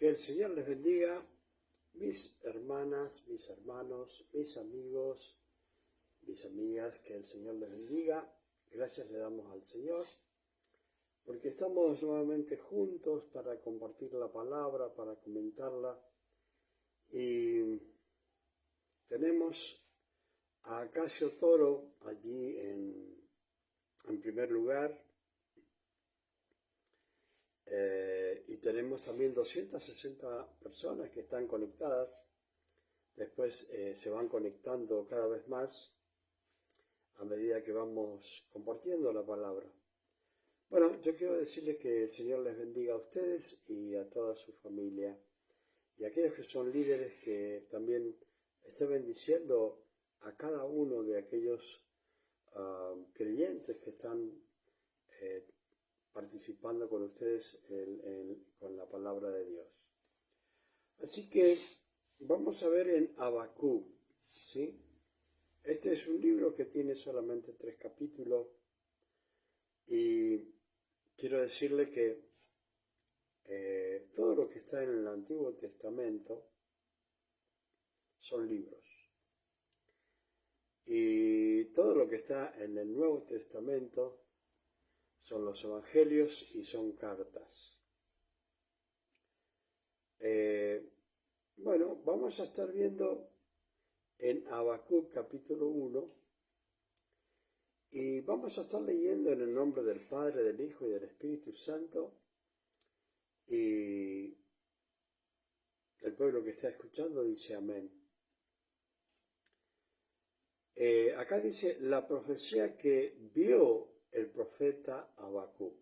Que el Señor les bendiga, mis hermanas, mis hermanos, mis amigos, mis amigas, que el Señor les bendiga. Gracias le damos al Señor, porque estamos nuevamente juntos para compartir la palabra, para comentarla. Y tenemos a Acacio Toro allí en primer lugar. Y tenemos también 260 personas que están conectadas. Después se van conectando cada vez más a medida que vamos compartiendo la palabra. Bueno, yo quiero decirles que el Señor les bendiga a ustedes y a toda su familia. Y a aquellos que son líderes, que también esté bendiciendo a cada uno de aquellos creyentes que están participando con ustedes con la palabra de Dios. Así que vamos a ver en Habacuc, ¿sí? Este es un libro que tiene solamente 3 capítulos y quiero decirle que todo lo que está en el Antiguo Testamento son libros y todo lo que está en el Nuevo Testamento son los evangelios y son cartas. Bueno, vamos a estar viendo en Habacuc capítulo 1 y vamos a estar leyendo en el nombre del Padre, del Hijo y del Espíritu Santo, y el pueblo que está escuchando dice amén. Acá dice la profecía que vio el profeta Habacuc,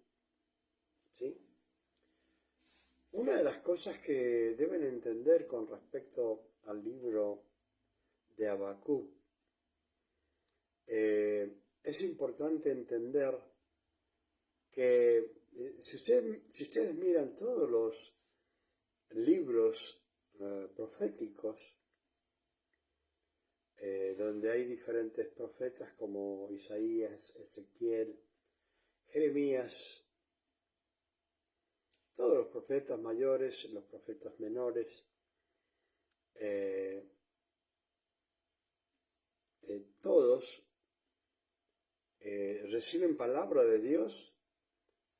¿sí? Una de las cosas que deben entender con respecto al libro de Habacuc, es importante entender que si ustedes miran todos los libros proféticos, donde hay diferentes profetas como Isaías, Ezequiel, Jeremías, todos los profetas mayores, los profetas menores, todos reciben palabra de Dios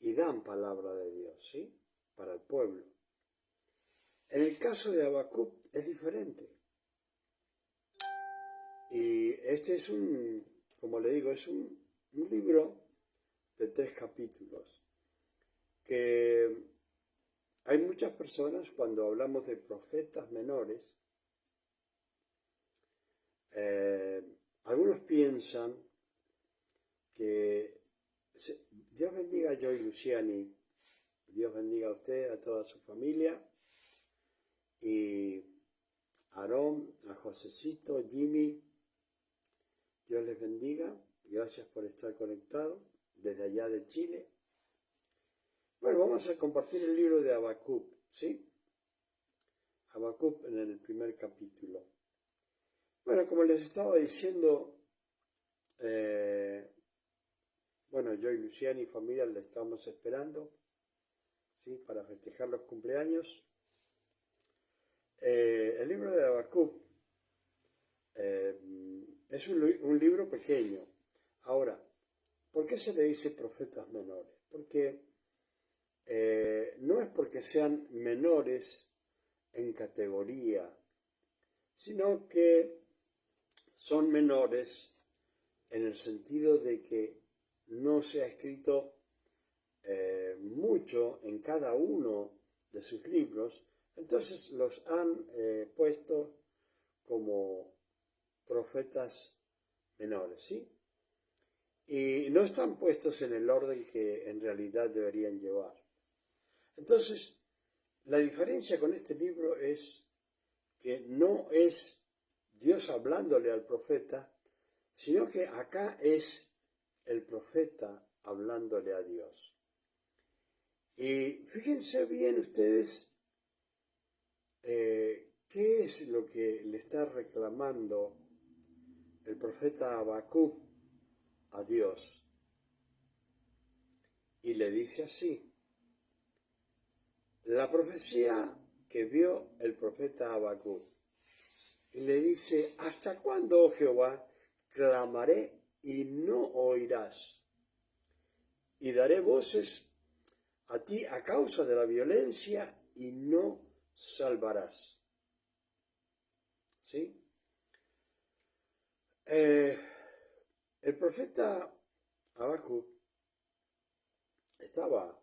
y dan palabra de Dios, ¿sí? Para el pueblo. En el caso de Habacuc es diferente. Y este es como le digo, es un libro de 3 capítulos, que hay muchas personas, cuando hablamos de profetas menores, algunos piensan que Dios bendiga a Joy Luciani, Dios bendiga a usted, a toda su familia, y a Aarón, a Josecito, Jimmy, Dios les bendiga, gracias por estar conectados desde allá de Chile. Bueno, vamos a compartir el libro de Habacuc, ¿sí? Habacuc en el primer capítulo. Bueno, como les estaba diciendo, bueno, yo y Luciana y familia le estamos esperando, ¿sí? Para festejar los cumpleaños. El libro de Habacuc es un libro pequeño. Ahora, ¿por qué se le dice profetas menores? Porque no es porque sean menores en categoría, sino que son menores en el sentido de que no se ha escrito mucho en cada uno de sus libros, entonces los han puesto como profetas menores, ¿sí? Y no están puestos en el orden que en realidad deberían llevar. Entonces, la diferencia con este libro es que no es Dios hablándole al profeta, sino que acá es el profeta hablándole a Dios. Y fíjense bien ustedes qué es lo que le está reclamando el profeta Habacuc a Dios. Y le dice así: la profecía que vio el profeta Habacuc. Y le dice, ¿hasta cuándo, oh Jehová, clamaré y no oirás? Y daré voces a ti a causa de la violencia y no salvarás. ¿Sí? El profeta Habacuc estaba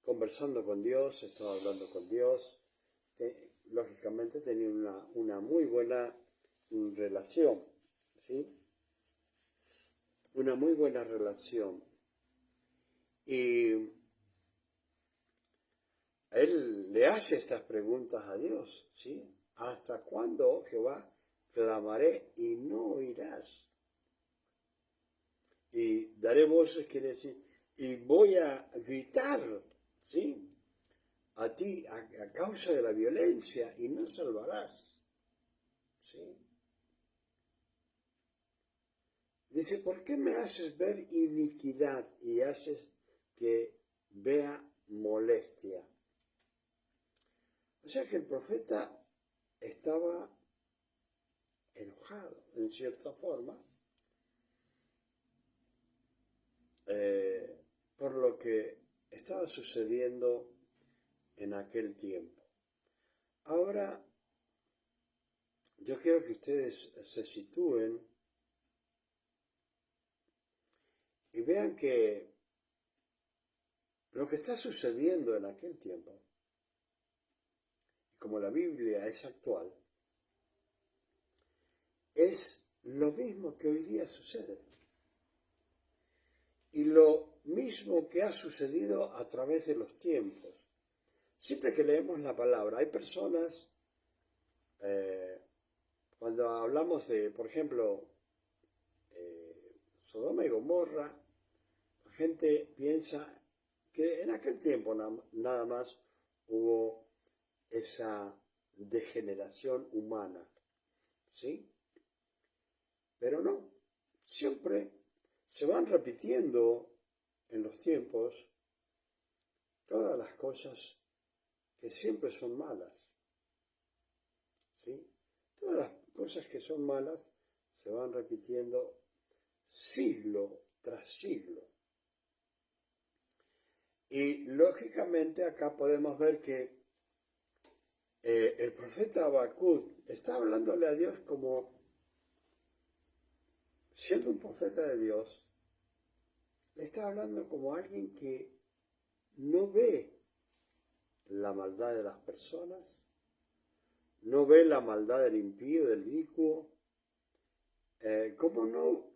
conversando con Dios, estaba hablando con Dios, lógicamente tenía una muy buena relación, ¿sí? Una muy buena relación. Y él le hace estas preguntas a Dios, ¿sí? ¿Hasta cuándo, oh Jehová, clamaré y no oirás? Y daré voces, quiere decir, y voy a gritar, ¿sí? A ti a causa de la violencia y no salvarás, ¿sí? Dice, ¿por qué me haces ver iniquidad y haces que vea molestia? O sea que el profeta estaba enojado, en cierta forma, por lo que estaba sucediendo en aquel tiempo. Ahora, yo quiero que ustedes se sitúen y vean que lo que está sucediendo en aquel tiempo, como la Biblia es actual, es lo mismo que hoy día sucede. Y lo mismo que ha sucedido a través de los tiempos. Siempre que leemos la palabra, hay personas, cuando hablamos de, por ejemplo, Sodoma y Gomorra, la gente piensa que en aquel tiempo nada más hubo esa degeneración humana, ¿sí? Pero no, siempre se van repitiendo en los tiempos todas las cosas que siempre son malas, ¿sí? Todas las cosas que son malas se van repitiendo siglo tras siglo. Y lógicamente acá podemos ver que el profeta Habacuc está hablándole a Dios como, siendo un profeta de Dios, le está hablando como alguien que no ve la maldad de las personas, no ve la maldad del impío, del inicuo. ¿Cómo no?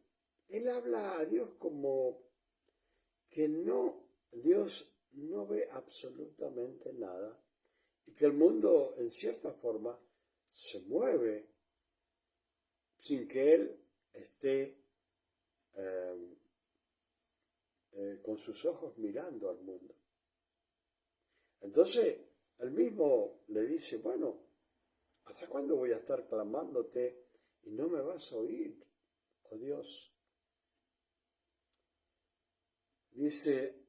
Él habla a Dios como que no, Dios no ve absolutamente nada y que el mundo en cierta forma se mueve sin que Él esté con sus ojos mirando al mundo. Entonces, él mismo le dice, bueno, ¿hasta cuándo voy a estar clamándote y no me vas a oír, oh Dios? Dice,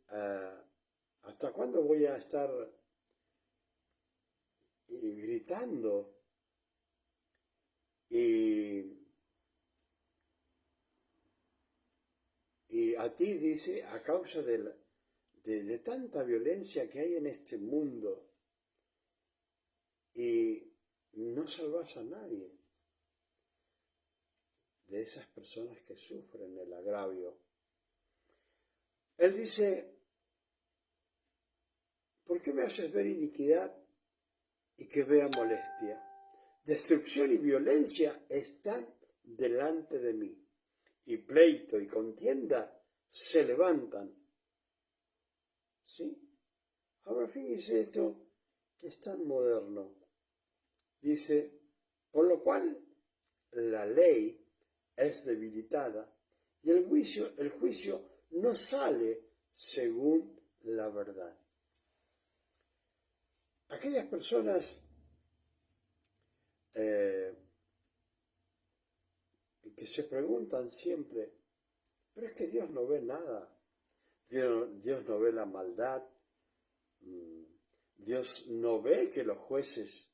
¿hasta cuándo voy a estar gritando y a ti, dice, a causa de tanta violencia que hay en este mundo y no salvas a nadie de esas personas que sufren el agravio? Él dice, ¿por qué me haces ver iniquidad y que vea molestia? Destrucción y violencia están delante de mí, y pleito y contienda se levantan. ¿Sí? Ahora fíjese esto que es tan moderno. Dice, por lo cual la ley es debilitada y el juicio no sale según la verdad. Aquellas personas que se preguntan siempre, pero es que Dios no ve nada, Dios no ve la maldad, Dios no ve que los jueces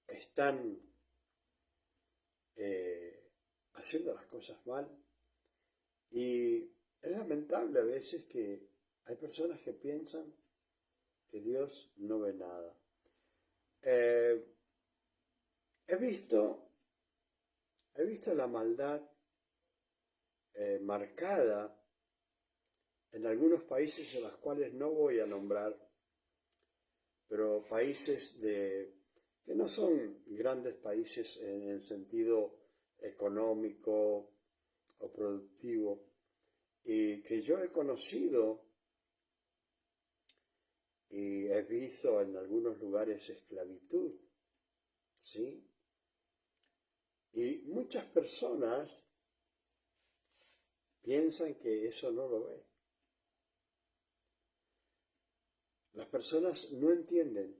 están haciendo las cosas mal. Y es lamentable a veces que hay personas que piensan que Dios no ve nada. He visto la maldad marcada en algunos países en los cuales no voy a nombrar, pero países que no son grandes países en el sentido económico o productivo, y que yo he conocido y he visto en algunos lugares esclavitud, ¿sí? Y muchas personas piensan que eso no lo ve. Las personas no entienden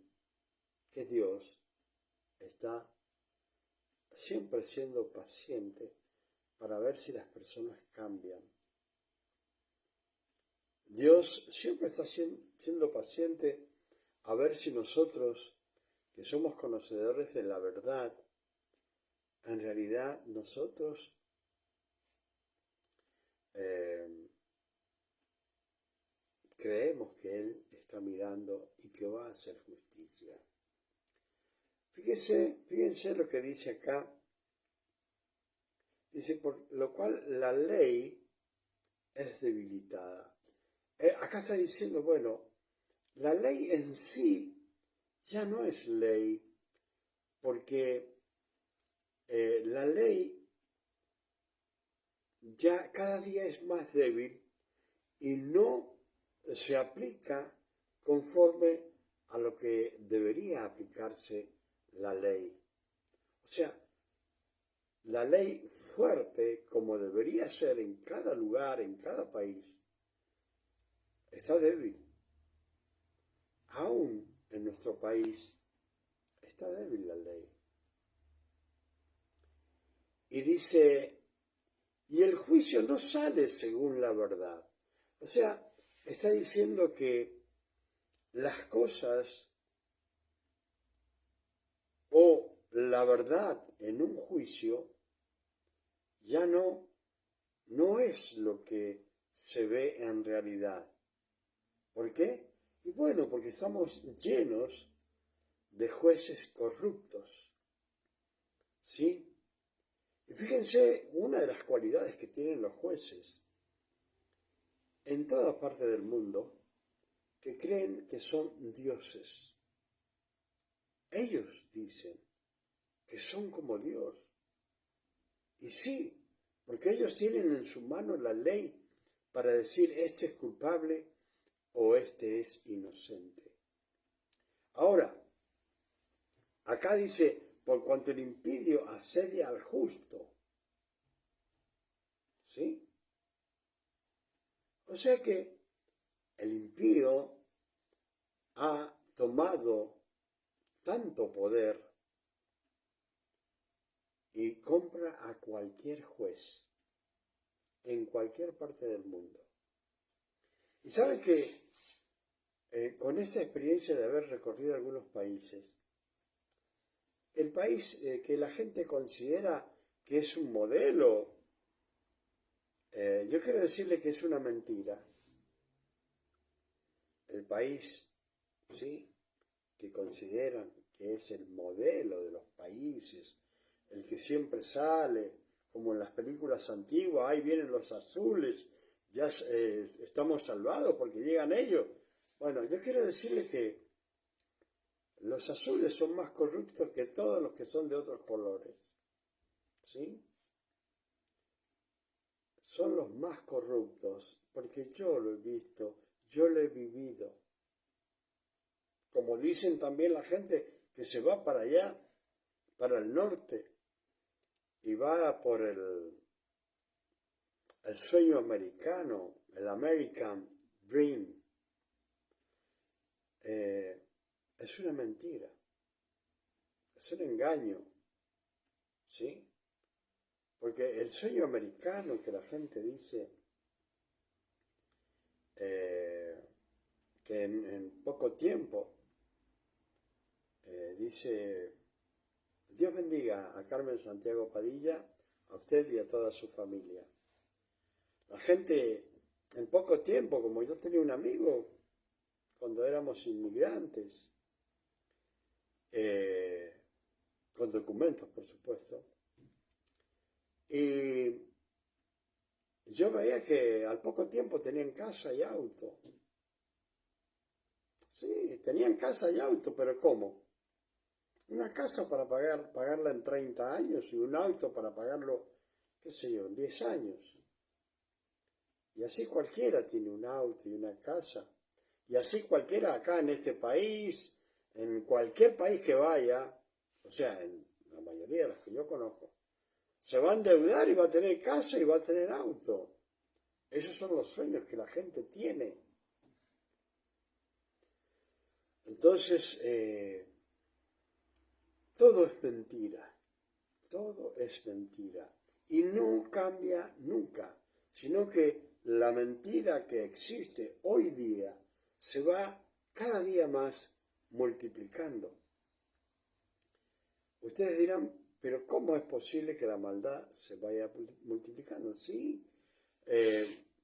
que Dios está siempre siendo paciente para ver si las personas cambian. Dios siempre está siendo paciente a ver si nosotros, que somos conocedores de la verdad, en realidad nosotros creemos que Él está mirando y que va a hacer justicia. Fíjense lo que dice acá. Dice, por lo cual la ley es debilitada. Acá está diciendo, bueno, la ley en sí ya no es ley, porque la ley ya cada día es más débil y no se aplica conforme a lo que debería aplicarse la ley. O sea, la ley fuerte, como debería ser en cada lugar, en cada país, está débil. Aún en nuestro país está débil la ley. Y dice, y el juicio no sale según la verdad. O sea, está diciendo que las cosas o la verdad en un juicio ya no es lo que se ve en realidad. ¿Por qué? Y bueno, porque estamos llenos de jueces corruptos. ¿Sí? Y fíjense una de las cualidades que tienen los jueces en toda parte del mundo, que creen que son dioses. Ellos dicen que son como Dios. Y sí, porque ellos tienen en su mano la ley para decir este es culpable o este es inocente. Ahora, acá dice, por cuanto el impío asedia al justo. ¿Sí? O sea que el impío ha tomado tanto poder y compra a cualquier juez en cualquier parte del mundo. Y saben que con esta experiencia de haber recorrido algunos países, el país que la gente considera que es un modelo, yo quiero decirle que es una mentira. El país, ¿sí?, que consideran que es el modelo de los países, el que siempre sale, como en las películas antiguas, ahí vienen los azules, ya estamos salvados porque llegan ellos. Bueno, yo quiero decirle que los azules son más corruptos que todos los que son de otros colores, ¿sí? Son los más corruptos, porque yo lo he visto, yo lo he vivido. Como dicen también la gente que se va para allá, para el norte, y va por el sueño americano, el American Dream. Es una mentira, es un engaño, ¿sí? Porque el sueño americano que la gente dice que en poco tiempo dice, Dios bendiga a Carmen Santiago Padilla, a usted y a toda su familia. La gente, en poco tiempo, como yo tenía un amigo, cuando éramos inmigrantes, con documentos, por supuesto, y yo veía que al poco tiempo tenían casa y auto. Sí, tenían casa y auto, pero ¿cómo? Una casa para pagarla en 30 años y un auto para pagarlo, qué sé yo, en 10 años. Y así cualquiera tiene un auto y una casa. Y así cualquiera acá en este país, en cualquier país que vaya, o sea, en la mayoría de los que yo conozco, se va a endeudar y va a tener casa y va a tener auto. Esos son los sueños que la gente tiene. Entonces, todo es mentira. Todo es mentira. Y no cambia nunca, sino que la mentira que existe hoy día se va cada día más multiplicando. Ustedes dirán, pero ¿cómo es posible que la maldad se vaya multiplicando? Sí.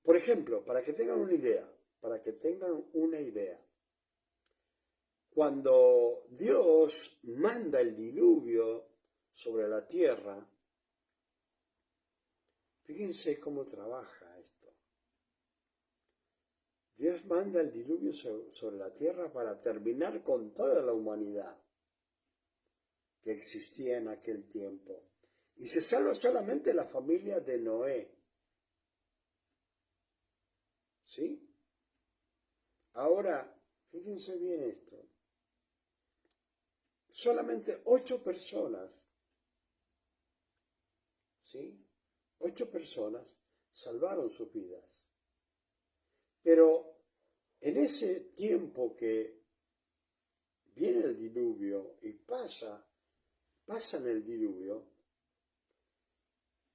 Por ejemplo, para que tengan una idea, cuando Dios manda el diluvio sobre la tierra, fíjense cómo trabaja esto. Dios manda el diluvio sobre la tierra para terminar con toda la humanidad que existía en aquel tiempo. Y se salva solamente la familia de Noé. ¿Sí? Ahora, fíjense bien esto. Solamente 8 personas, ¿sí? 8 personas salvaron sus vidas. Pero en ese tiempo que viene el diluvio y pasan el diluvio,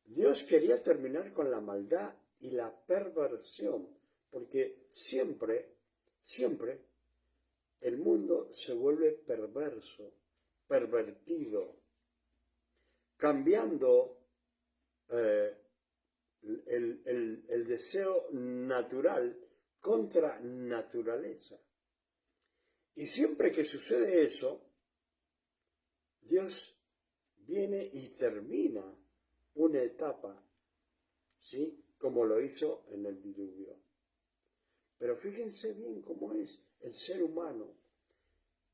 Dios quería terminar con la maldad y la perversión, porque siempre el mundo se vuelve perverso, pervertido, cambiando el deseo natural contra naturaleza. Y siempre que sucede eso, Dios viene y termina una etapa, ¿sí? Como lo hizo en el diluvio. Pero fíjense bien cómo es el ser humano.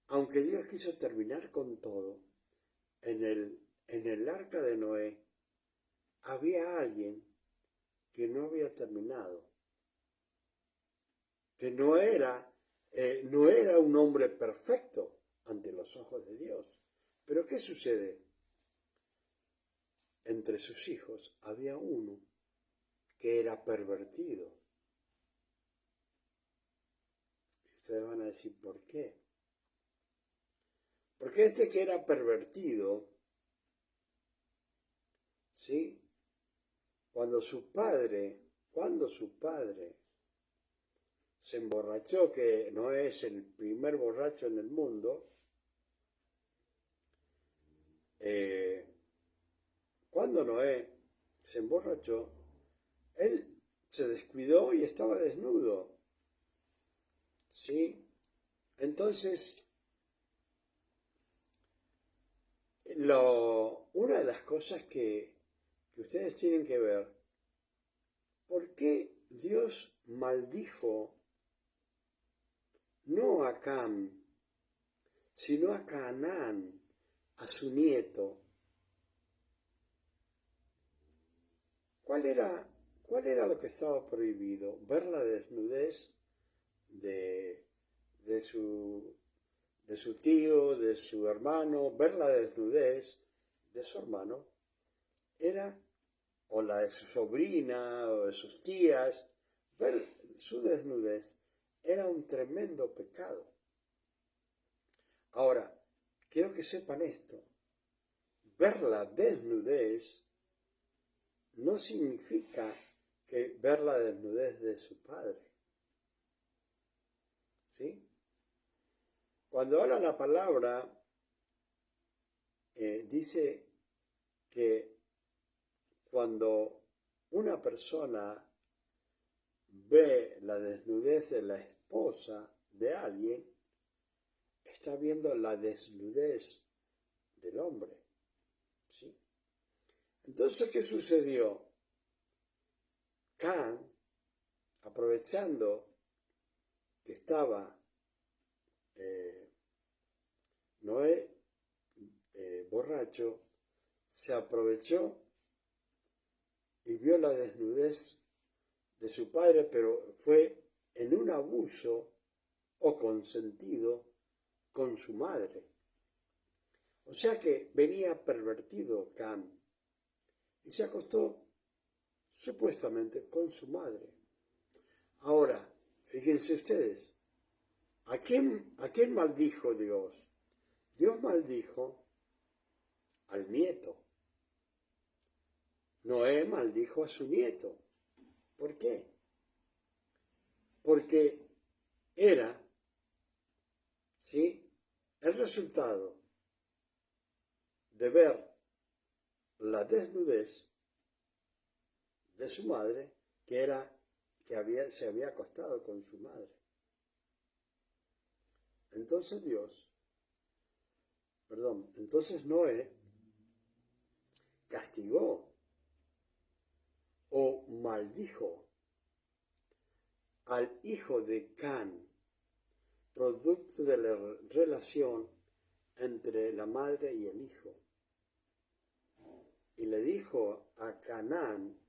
Aunque Dios quiso terminar con todo, en el arca de Noé había alguien que no había terminado, que no era un hombre perfecto ante los ojos de Dios. Pero ¿qué sucede? Entre sus hijos había uno que era pervertido. Y ustedes van a decir, ¿por qué? Porque este que era pervertido, ¿sí? Cuando su padre se emborrachó, que no es el primer borracho en el mundo, cuando Noé se emborrachó, él se descuidó y estaba desnudo, ¿sí? Entonces, una de las cosas que ustedes tienen que ver, ¿por qué Dios maldijo no a Cam, sino a Canaán, a su nieto? ¿Cuál era lo que estaba prohibido? Ver la desnudez de su tío, de su hermano, ver la desnudez de su hermano, o la de su sobrina, o de sus tías, ver su desnudez era un tremendo pecado. Ahora, quiero que sepan esto, ver la desnudez no significa que ver la desnudez de su padre, ¿sí? Cuando habla la palabra dice que cuando una persona ve la desnudez de la esposa de alguien, está viendo la desnudez del hombre, ¿sí? Entonces, ¿qué sucedió? Can, aprovechando que estaba Noé borracho, se aprovechó y vio la desnudez de su padre, pero fue en un abuso o consentido con su madre. O sea que venía pervertido Cam y se acostó supuestamente con su madre. Ahora, fíjense ustedes, ¿a quién maldijo Dios? Dios maldijo al nieto. Noé maldijo a su nieto. ¿Por qué? Porque era, ¿sí?, el resultado de ver la desnudez de su madre, que se había acostado con su madre. Entonces entonces Noé castigó o maldijo al hijo de Can, producto de la relación entre la madre y el hijo. Y le dijo a Canaán,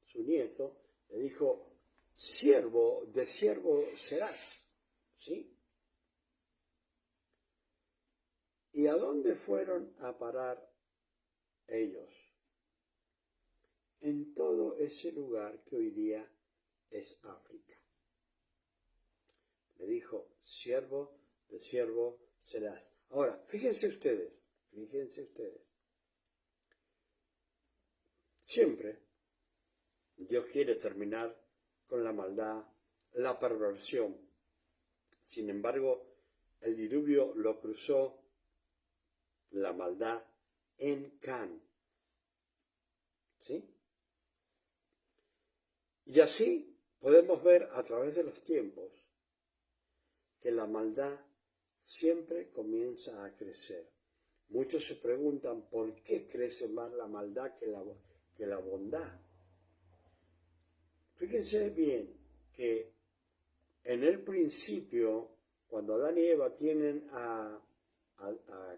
su nieto, le dijo, siervo de siervo serás, ¿sí? ¿Y a dónde fueron a parar ellos? En todo ese lugar que hoy día es África. Le dijo, siervo de siervo serás. Ahora, fíjense ustedes. Siempre Dios quiere terminar con la maldad, la perversión. Sin embargo, el diluvio lo cruzó la maldad en Can. ¿Sí? Y así podemos ver a través de los tiempos que la maldad siempre comienza a crecer. Muchos se preguntan por qué crece más la maldad que la bondad. Fíjense bien que en el principio, cuando Adán y Eva tienen a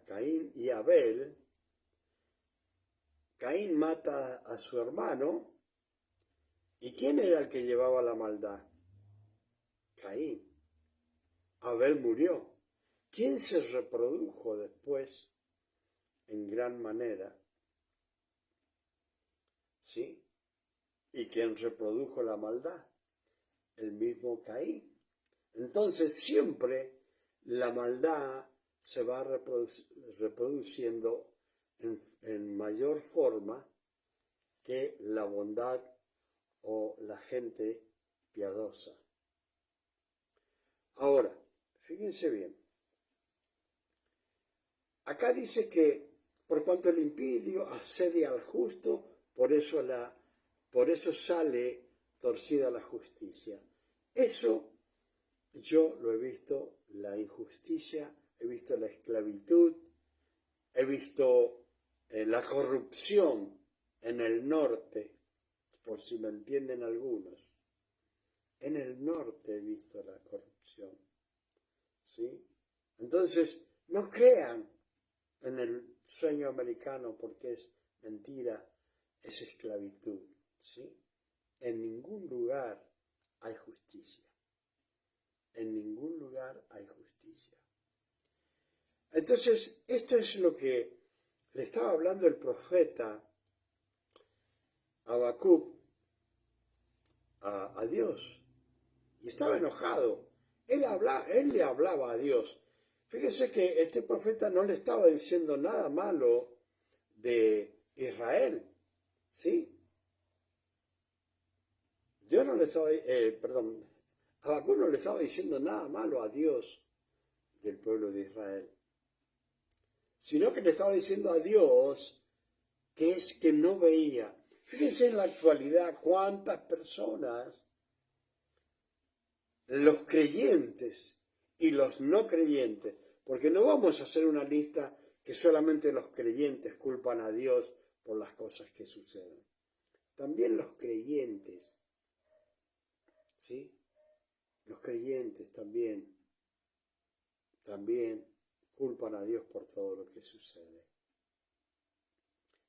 Caín y Abel, Caín mata a su hermano. ¿Y quién era el que llevaba la maldad? Caín. Abel murió. ¿Quién se reprodujo después en gran manera? ¿Sí? ¿Y quién reprodujo la maldad? El mismo Caín. Entonces siempre la maldad se va reproduciendo en mayor forma que la bondad o la gente piadosa. Ahora, fíjense bien. Acá dice que por cuanto el impío asedia al justo, por eso sale torcida la justicia. Eso yo lo he visto, la injusticia, he visto la esclavitud, he visto la corrupción en el norte, por si me entienden algunos. En el norte he visto la corrupción, ¿sí? Entonces, no crean en el sueño americano porque es mentira, es esclavitud, ¿sí? En ningún lugar hay justicia. En ningún lugar hay justicia. Entonces, esto es lo que le estaba hablando el profeta Habacuc a Dios. Y estaba enojado. Él le hablaba a Dios. Fíjese que este profeta no le estaba diciendo nada malo de Israel, ¿sí? Dios no le estaba, Habacuc no le estaba diciendo nada malo a Dios del pueblo de Israel. sino que le estaba diciendo a Dios que es que no veía. Fíjense en la actualidad cuántas personas, los creyentes y los no creyentes, porque no vamos a hacer una lista que solamente los creyentes culpan a Dios por las cosas que suceden. También los creyentes, ¿sí? Los creyentes también culpan a Dios por todo lo que sucede.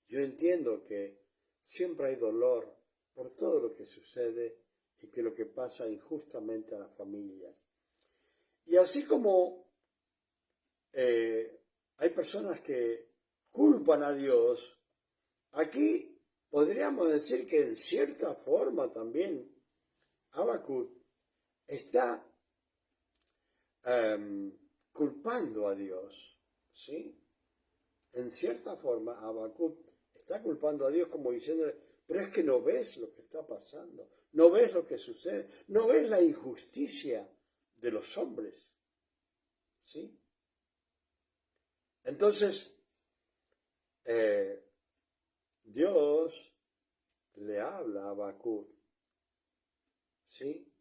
Yo entiendo que siempre hay dolor por todo lo que sucede y que lo que pasa injustamente a las familias. Y así como hay personas que culpan a Dios, aquí podríamos decir que en cierta forma también Habacuc está culpando a Dios, ¿sí? En cierta forma Habacuc está culpando a Dios como diciéndole, pero es que no ves lo que está pasando, no ves lo que sucede, no ves la injusticia de los hombres, ¿sí? Entonces, Dios le habla a Habacuc, ¿sí?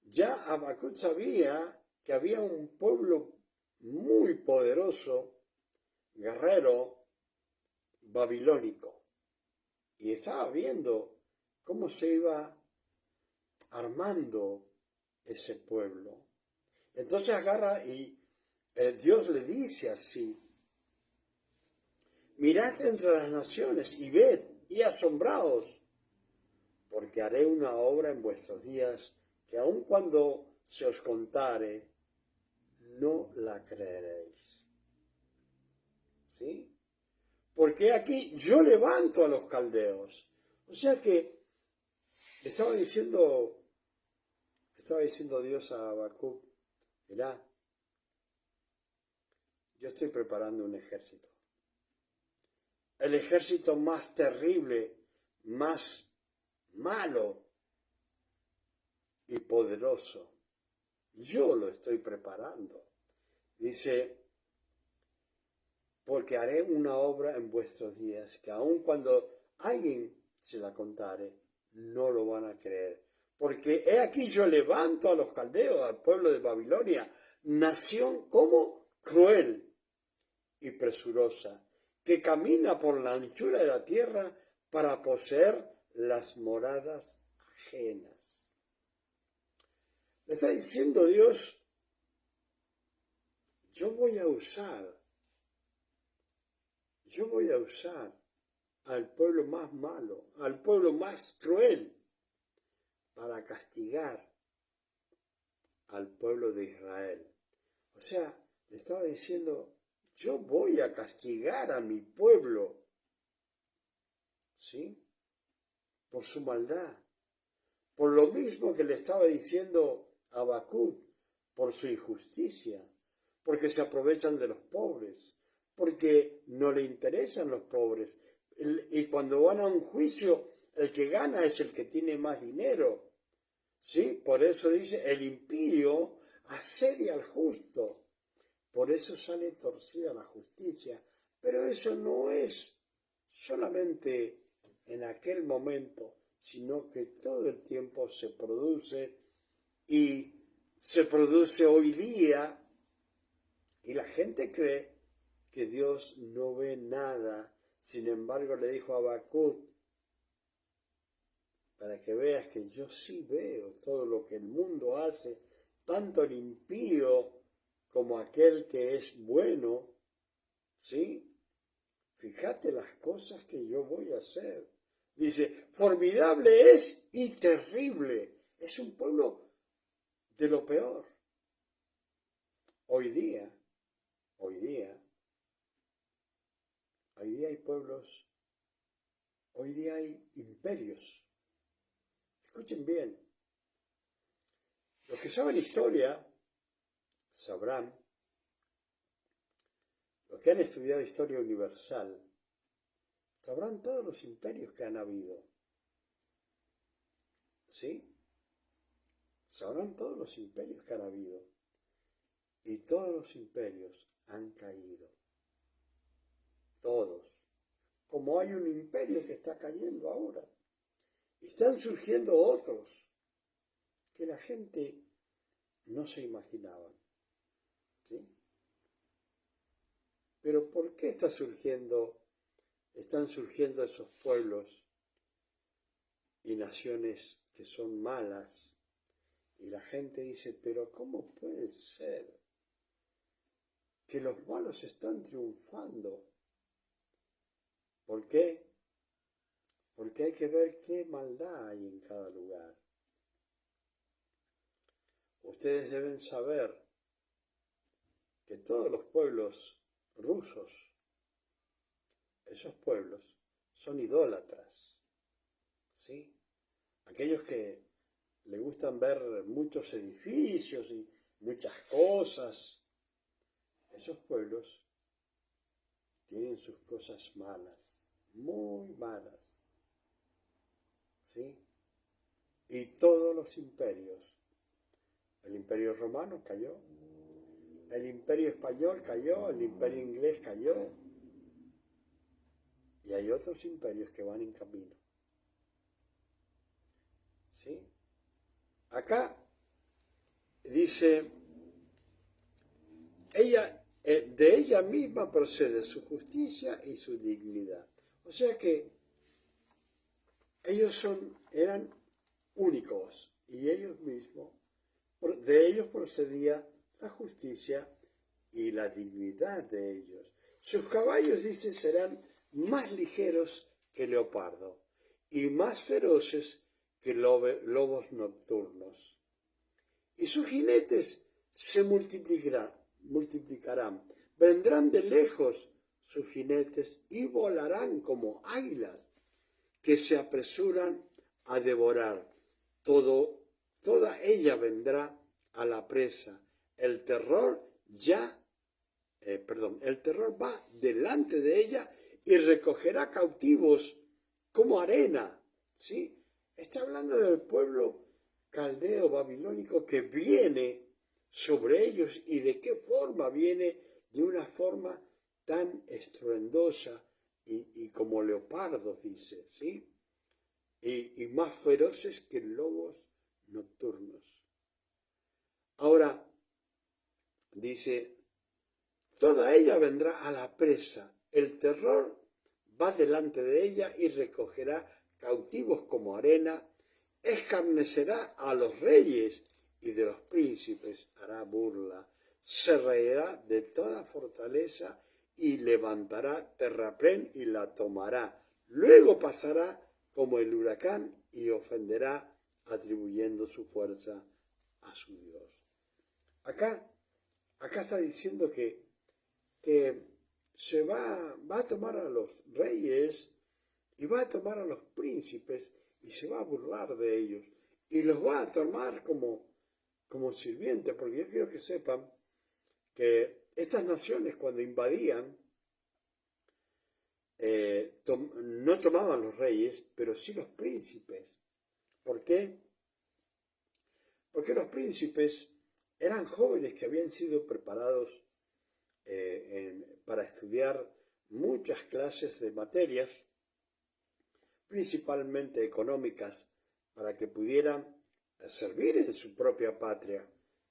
Ya Habacuc sabía que había un pueblo muy poderoso, guerrero, babilónico, y estaba viendo cómo se iba armando ese pueblo. Entonces agarra y Dios le dice así, mirad entre las naciones y ved y asombraos, porque haré una obra en vuestros días que aun cuando se os contare, no la creeréis. ¿Sí? Porque aquí yo levanto a los caldeos. O sea que le estaba diciendo Dios a Habacuc, mirá, yo estoy preparando un ejército. El ejército más terrible, más malo y poderoso. Yo lo estoy preparando. Dice, porque haré una obra en vuestros días, que aun cuando alguien se la contare, no lo van a creer. Porque he aquí yo levanto a los caldeos, al pueblo de Babilonia, nación como cruel y presurosa, que camina por la anchura de la tierra para poseer las moradas ajenas. Le está diciendo Dios, yo voy a usar al pueblo más malo, al pueblo más cruel, para castigar al pueblo de Israel. O sea, le estaba diciendo, yo voy a castigar a mi pueblo, ¿sí? Por su maldad. Por lo mismo que le estaba diciendo a Habacuc, por su injusticia, porque se aprovechan de los pobres, porque no le interesan los pobres. Y cuando van a un juicio, el que gana es el que tiene más dinero. ¿Sí? Por eso dice, el impío asedia al justo. Por eso sale torcida la justicia. Pero eso no es solamente en aquel momento, sino que todo el tiempo se produce y se produce hoy día. Y la gente cree que Dios no ve nada. Sin embargo, le dijo a Habacuc, para que veas que yo sí veo todo lo que el mundo hace, tanto el impío como aquel que es bueno, ¿sí? Fíjate las cosas que yo voy a hacer. Dice, formidable es y terrible. Es un pueblo de lo peor. Hoy día hay pueblos, hoy día hay imperios. Escuchen bien, los que saben historia sabrán, los que han estudiado historia universal, sabrán todos los imperios que han habido. ¿Sí? Sabrán todos los imperios que han habido. Y todos los imperios han caído. todos. Como hay un imperio que está cayendo ahora. Y están surgiendo otros que la gente no se imaginaba. ¿Sí? Pero ¿por qué están surgiendo esos pueblos y naciones que son malas? Y la gente dice, pero ¿cómo puede ser que los malos están triunfando? ¿Por qué? Porque hay que ver qué maldad hay en cada lugar. Ustedes deben saber que todos los pueblos rusos, esos pueblos, son idólatras, ¿sí? Aquellos que le gustan ver muchos edificios y muchas cosas, esos pueblos tienen sus cosas malas, muy malas, ¿sí? Y todos los imperios, el imperio romano cayó, el imperio español cayó, el imperio inglés cayó, y hay otros imperios que van en camino, ¿sí? Acá dice, de ella misma procede su justicia y su dignidad. O sea que ellos eran únicos y ellos mismos, de ellos procedía la justicia y la dignidad de ellos. Sus caballos, dice, serán más ligeros que leopardo y más feroces que lobos nocturnos. Y sus jinetes se multiplicarán. Vendrán de lejos sus jinetes y volarán como águilas que se apresuran a devorar. Toda ella vendrá a la presa. El terror va delante de ella y recogerá cautivos como arena, ¿sí? Está hablando del pueblo caldeo babilónico que viene sobre ellos y de qué forma viene, de una forma tan estruendosa y como leopardos, dice, ¿sí? Y más feroces que lobos nocturnos. Ahora, dice, toda ella vendrá a la presa, el terror va delante de ella y recogerá cautivos como arena, escarnecerá a los reyes y de los príncipes hará burla, se reirá de toda fortaleza y levantará terraplén y la tomará. Luego pasará como el huracán y ofenderá atribuyendo su fuerza a su Dios. Acá está diciendo que se va a tomar a los reyes y va a tomar a los príncipes y se va a burlar de ellos y los va a tomar como sirvientes, porque yo quiero que sepan que estas naciones cuando invadían no tomaban los reyes, pero sí los príncipes. ¿Por qué? Porque los príncipes eran jóvenes que habían sido preparados para estudiar muchas clases de materias, principalmente económicas, para que pudieran servir en su propia patria.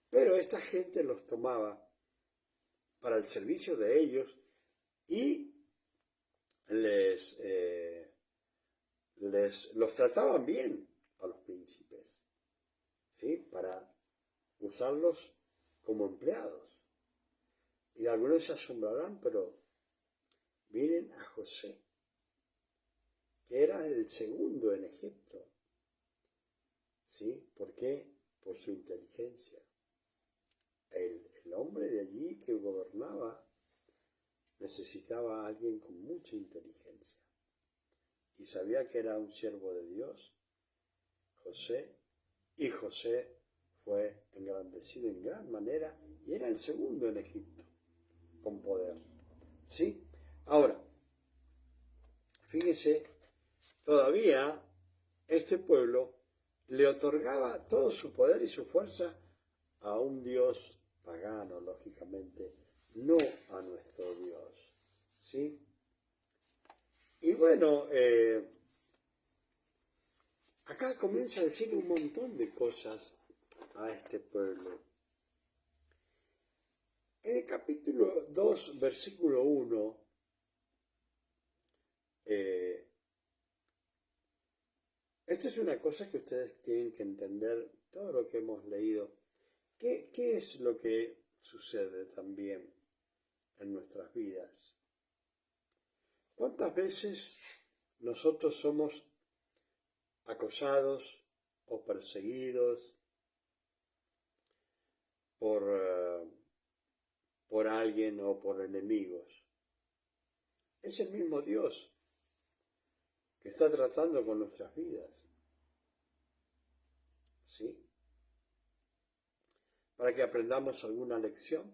Pero esta gente los tomaba para el servicio de ellos y los trataban bien a los príncipes, ¿sí? Para usarlos como empleados. Y algunos se asombrarán, pero miren a José, que era el segundo en Egipto. ¿Sí? ¿Por qué? Por su inteligencia. El hombre de allí que gobernaba necesitaba a alguien con mucha inteligencia. Y sabía que era un siervo de Dios, José, y José fue engrandecido en gran manera y era el segundo en Egipto, con poder. ¿Sí? Ahora, fíjese, todavía este pueblo le otorgaba todo su poder y su fuerza a un Dios pagano, lógicamente, no a nuestro Dios. ¿Sí? Y bueno, acá comienza a decir un montón de cosas a este pueblo. En el capítulo 2, versículo 1, esto es una cosa que ustedes tienen que entender, todo lo que hemos leído. ¿Qué es lo que sucede también en nuestras vidas? ¿Cuántas veces nosotros somos acosados o perseguidos por alguien o por enemigos? Es el mismo Dios que está tratando con nuestras vidas. ¿Sí? Para que aprendamos alguna lección,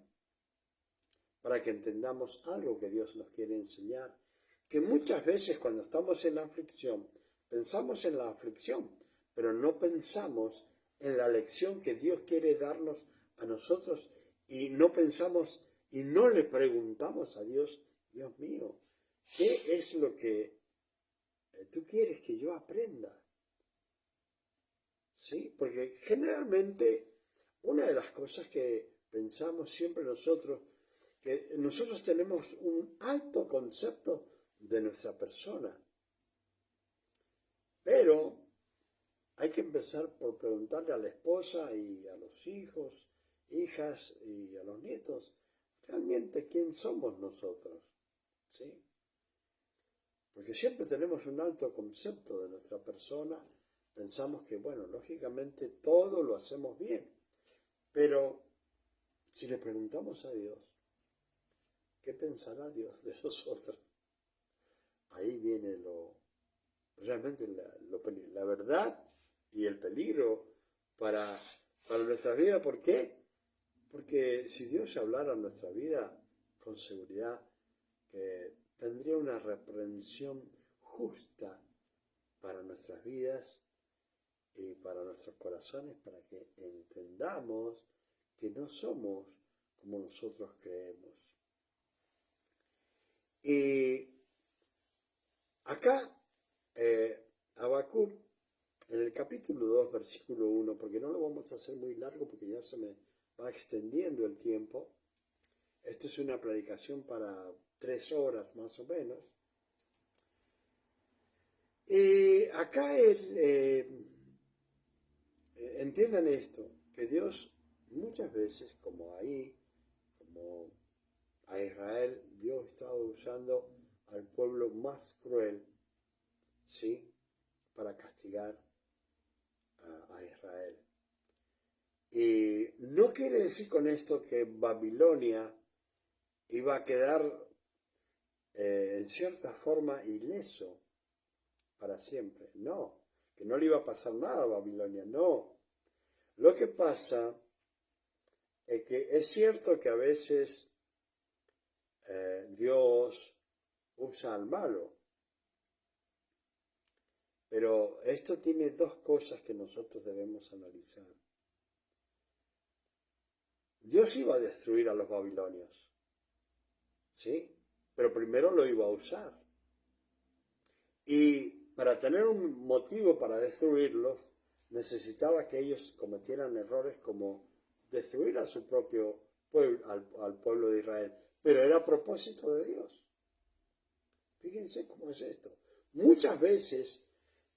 para que entendamos algo que Dios nos quiere enseñar, que muchas veces cuando estamos en la aflicción, pensamos en la aflicción, pero no pensamos en la lección que Dios quiere darnos a nosotros y no pensamos y no le preguntamos a Dios, Dios mío, ¿qué es lo que tú quieres que yo aprenda? ¿Sí? Porque generalmente una de las cosas que pensamos siempre nosotros, que nosotros tenemos un alto concepto de nuestra persona, pero hay que empezar por preguntarle a la esposa y a los hijos, hijas y a los nietos, realmente quién somos nosotros, ¿sí? Porque siempre tenemos un alto concepto de nuestra persona, pensamos que, bueno, lógicamente todo lo hacemos bien, pero si le preguntamos a Dios, ¿qué pensará Dios de nosotros? Ahí viene realmente la verdad y el peligro para nuestra vida. ¿Por qué? Porque si Dios hablara en nuestra vida, con seguridad que tendría una reprensión justa para nuestras vidas y para nuestros corazones, para que entendamos que no somos como nosotros creemos. Y acá, Habacuc, en el capítulo 2, versículo 1, porque no lo vamos a hacer muy largo porque ya se me va extendiendo el tiempo. Esto es una predicación para 3 horas más o menos. Y acá entiendan esto, que Dios muchas veces, como a Israel, Dios estaba usando al pueblo más cruel, ¿sí? Para castigar a Israel. Y no quiere decir con esto que Babilonia iba a quedar en cierta forma ileso para siempre. No, que no le iba a pasar nada a Babilonia, no. Lo que pasa es que es cierto que a veces Dios usa al malo, pero esto tiene dos cosas que nosotros debemos analizar. Dios iba a destruir a los babilonios, ¿sí? Pero primero lo iba a usar. Y para tener un motivo para destruirlos, necesitaba que ellos cometieran errores como destruir a su propio pueblo, al pueblo de Israel. Pero era a propósito de Dios. Fíjense cómo es esto. Muchas veces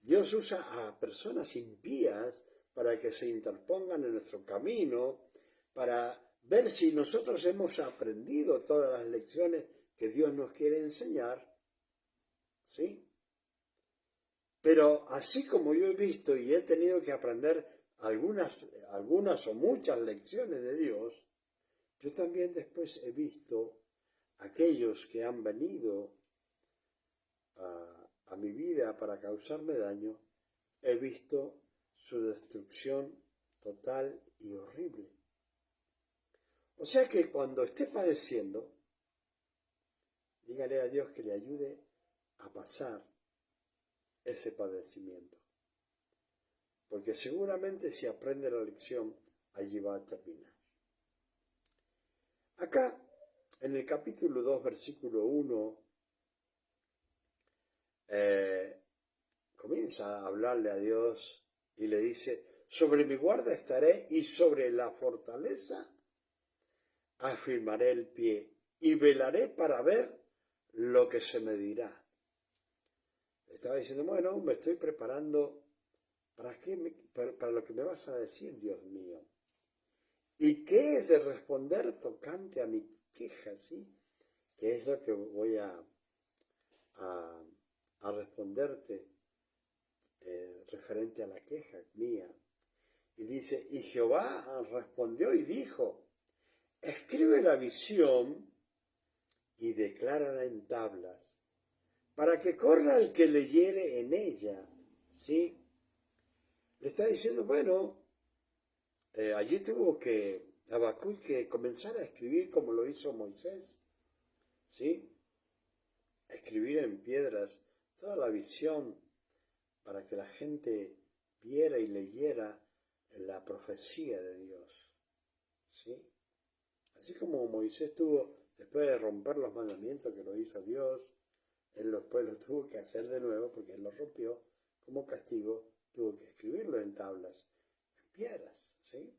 Dios usa a personas impías para que se interpongan en nuestro camino, para ver si nosotros hemos aprendido todas las lecciones que Dios nos quiere enseñar, ¿sí? Pero así como yo he visto y he tenido que aprender algunas o muchas lecciones de Dios, yo también después he visto aquellos que han venido a mi vida para causarme daño, he visto su destrucción total y horrible. O sea que cuando esté padeciendo, dígale a Dios que le ayude a pasar ese padecimiento. Porque seguramente si aprende la lección, allí va a terminar. Acá, en el capítulo 2, versículo 1, comienza a hablarle a Dios y le dice, sobre mi guarda estaré y sobre la fortaleza afirmaré el pie y velaré para ver lo que se me dirá. Le estaba diciendo, bueno, me estoy preparando para lo que me vas a decir, Dios mío. ¿Y qué es de responder tocante a mi queja, sí? ¿Qué es lo que voy a responderte referente a la queja mía? Y dice, y Jehová respondió y dijo, escribe la visión y declárala en tablas, para que corra el que leyere en ella, ¿sí? Le está diciendo, bueno, allí tuvo que Habacuc que comenzar a escribir como lo hizo Moisés, ¿sí? A escribir en piedras toda la visión para que la gente viera y leyera la profecía de Dios, ¿sí? Así como Moisés tuvo, después de romper los mandamientos que lo hizo Dios, él después lo tuvo que hacer de nuevo porque él lo rompió, como castigo tuvo que escribirlo en tablas, en piedras, ¿sí?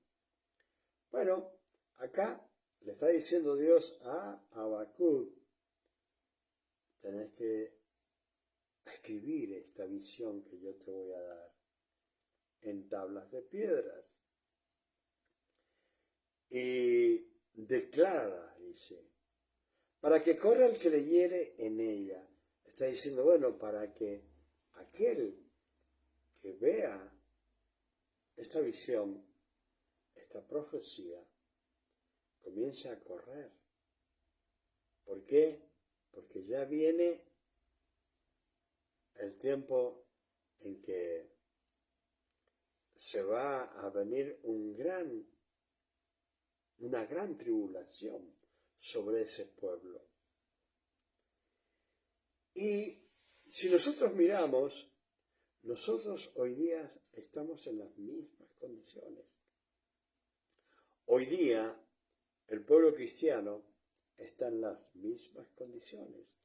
Bueno, acá le está diciendo Dios a Habacuc, tenés que escribir esta visión que yo te voy a dar en tablas de piedras. Y declara, dice, para que corra el que leyere en ella. Está diciendo, bueno, para que aquel que vea esta visión, esta profecía, comience a correr. ¿Por qué? Porque ya viene el tiempo en que se va a venir una gran tribulación sobre ese pueblo. Y si nosotros miramos, nosotros hoy día estamos en las mismas condiciones. Hoy día el pueblo cristiano está en las mismas condiciones.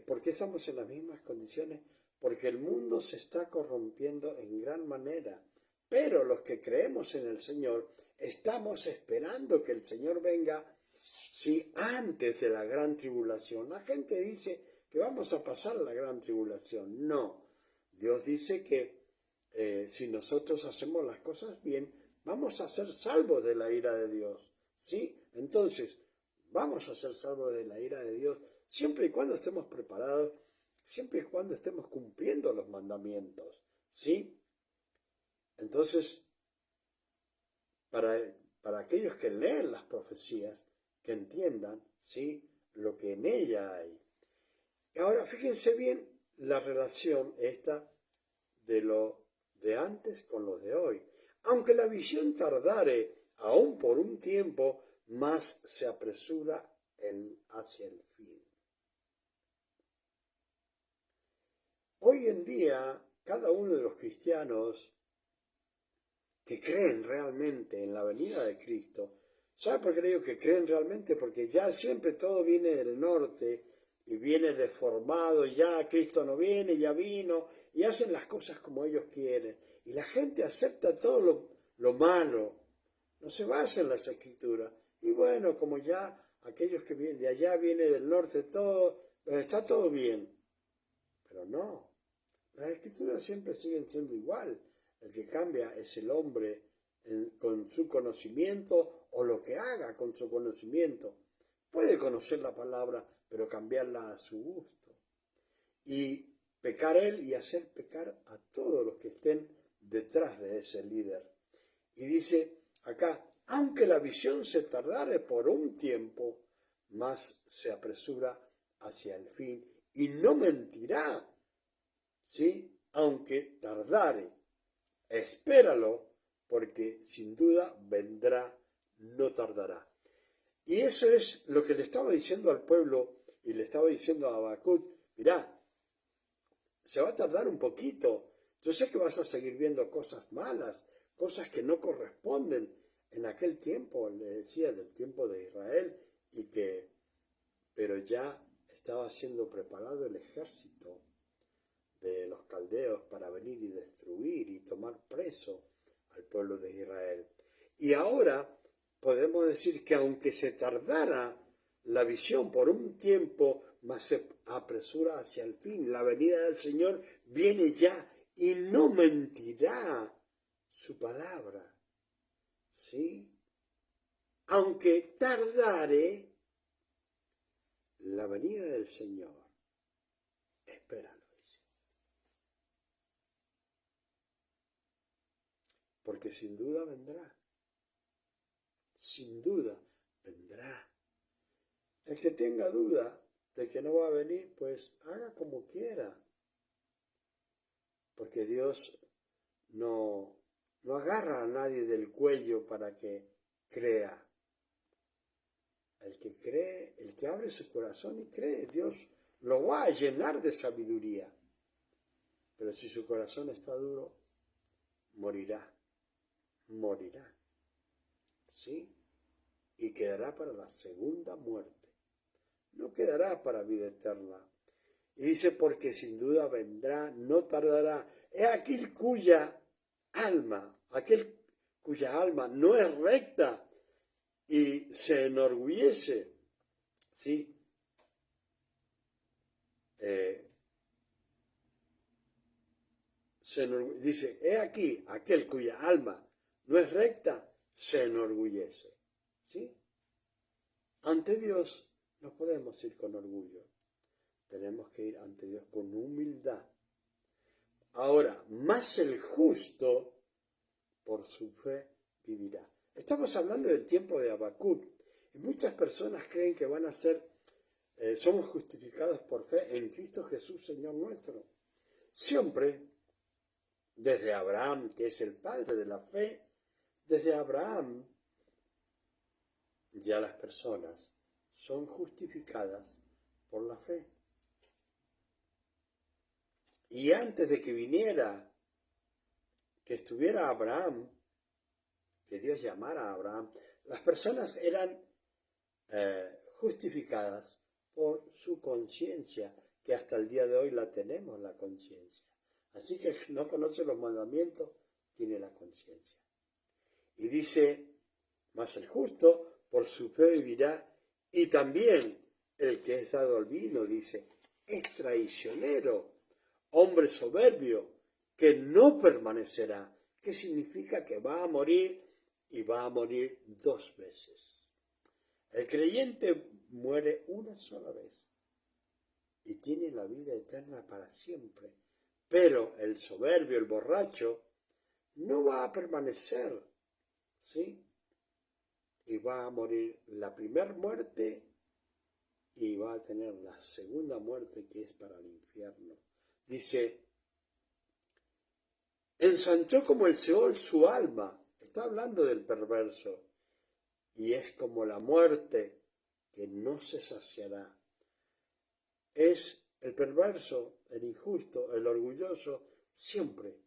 ¿Por qué estamos en las mismas condiciones? Porque el mundo se está corrompiendo en gran manera. Pero los que creemos en el Señor estamos esperando que el Señor venga, sí, antes de la gran tribulación. La gente dice que vamos a pasar la gran tribulación. No, Dios dice que si nosotros hacemos las cosas bien, vamos a ser salvos de la ira de Dios, ¿sí? Entonces, vamos a ser salvos de la ira de Dios siempre y cuando estemos preparados, siempre y cuando estemos cumpliendo los mandamientos, ¿sí? Entonces, para aquellos que leen las profecías, que entiendan, ¿sí?, lo que en ella hay. Ahora, fíjense bien la relación esta de lo de antes con lo de hoy. Aunque la visión tardare aún por un tiempo, más se apresura hacia el fin. Hoy en día, cada uno de los cristianos que creen realmente en la venida de Cristo, ¿sabe por qué le digo que creen realmente? Porque ya siempre todo viene del norte y viene deformado, ya Cristo no viene, ya vino, y hacen las cosas como ellos quieren. Y la gente acepta todo lo malo, no se basa en las escrituras. Y bueno, como ya aquellos que vienen de allá, viene del norte, todo, está todo bien. Pero no, las escrituras siempre siguen siendo igual. El que cambia es el hombre con su conocimiento o lo que haga con su conocimiento. Puede conocer la palabra, pero cambiarla a su gusto. Y pecar él y hacer pecar a todos los que estén detrás de ese líder. Y dice acá, aunque la visión se tardare por un tiempo, más se apresura hacia el fin y no mentirá, ¿sí? Aunque tardare. Espéralo, porque sin duda vendrá, no tardará. Y eso es lo que le estaba diciendo al pueblo y le estaba diciendo a Habacuc, mirá, se va a tardar un poquito. Yo sé que vas a seguir viendo cosas malas, cosas que no corresponden. En aquel tiempo, le decía, del tiempo de Israel, pero ya estaba siendo preparado el ejército de los caldeos para venir y destruir y tomar preso al pueblo de Israel. Y ahora podemos decir que aunque se tardara la visión por un tiempo, más se apresura hacia el fin. La venida del Señor viene ya y no mentirá su palabra. ¿Sí? Aunque tardare, la venida del Señor, espéralo, dice. Porque sin duda vendrá. Sin duda vendrá. El que tenga duda de que no va a venir, pues haga como quiera. Porque Dios no agarra a nadie del cuello para que crea. El que cree, el que abre su corazón y cree, Dios lo va a llenar de sabiduría. Pero si su corazón está duro, morirá. Morirá. ¿Sí? Y quedará para la segunda muerte. No quedará para vida eterna. Y dice, porque sin duda vendrá, no tardará. Es aquel cuya alma no es recta y se enorgullece, ¿sí? Dice, he aquí, aquel cuya alma no es recta, se enorgullece, ¿sí? Ante Dios no podemos ir con orgullo, tenemos que ir ante Dios con humildad. Ahora, más el justo por su fe vivirá. Estamos hablando del tiempo de Habacuc, y muchas personas creen que van a ser, somos justificados por fe en Cristo Jesús, Señor nuestro. Siempre, desde Abraham, que es el padre de la fe, desde Abraham ya las personas son justificadas por la fe. Y antes de que viniera, que estuviera Abraham, que Dios llamara a Abraham, las personas eran justificadas por su conciencia, que hasta el día de hoy la tenemos, la conciencia. Así que el que no conoce los mandamientos tiene la conciencia. Y dice, mas el justo por su fe vivirá, y también el que es dado al vino, dice, es traicionero, hombre soberbio, que no permanecerá. ¿Qué significa? Que va a morir y va a morir 2 veces. El creyente muere una sola vez y tiene la vida eterna para siempre. Pero el soberbio, el borracho, no va a permanecer, ¿sí? Y va a morir la primera muerte y va a tener la segunda muerte, que es para el infierno. Dice, ensanchó como el Seol su alma. Está hablando del perverso. Y es como la muerte que no se saciará. Es el perverso, el injusto, el orgulloso, siempre.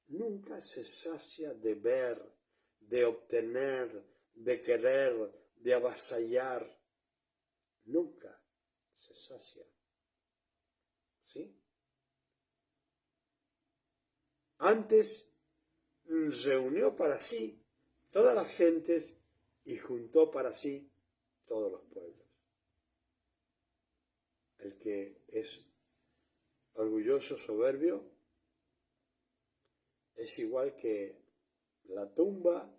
Nunca se sacia de ver, de obtener, de querer, de avasallar. Nunca se sacia. ¿Sí? Antes reunió para sí todas las gentes y juntó para sí todos los pueblos. El que es orgulloso, soberbio, es igual que la tumba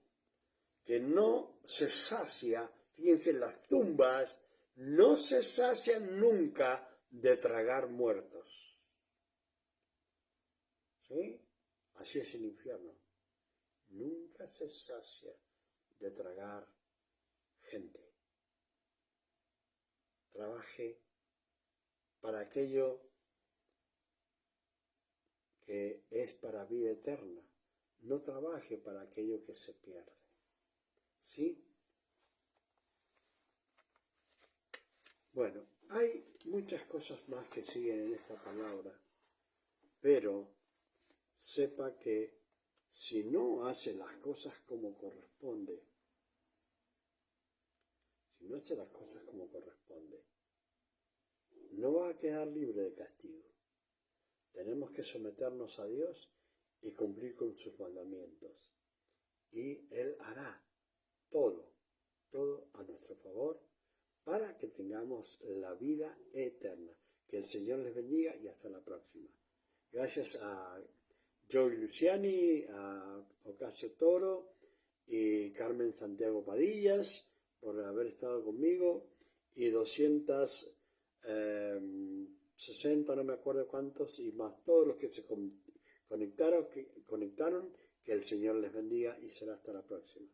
que no se sacia. Fíjense, las tumbas no se sacian nunca de tragar muertos. ¿Sí? Así es el infierno. Nunca se sacia de tragar gente. Trabaje para aquello que es para vida eterna. No trabaje para aquello que se pierde. ¿Sí? Bueno, hay muchas cosas más que siguen en esta palabra, pero sepa que si no hace las cosas como corresponde, no va a quedar libre de castigo. Tenemos que someternos a Dios y cumplir con sus mandamientos. Y Él hará todo a nuestro favor para que tengamos la vida eterna. Que el Señor les bendiga y hasta la próxima. Gracias a Joey Luciani, a Ocasio Toro y Carmen Santiago Padillas por haber estado conmigo, y 260, no me acuerdo cuántos, y más todos los que se conectaron, que el Señor les bendiga y será hasta la próxima.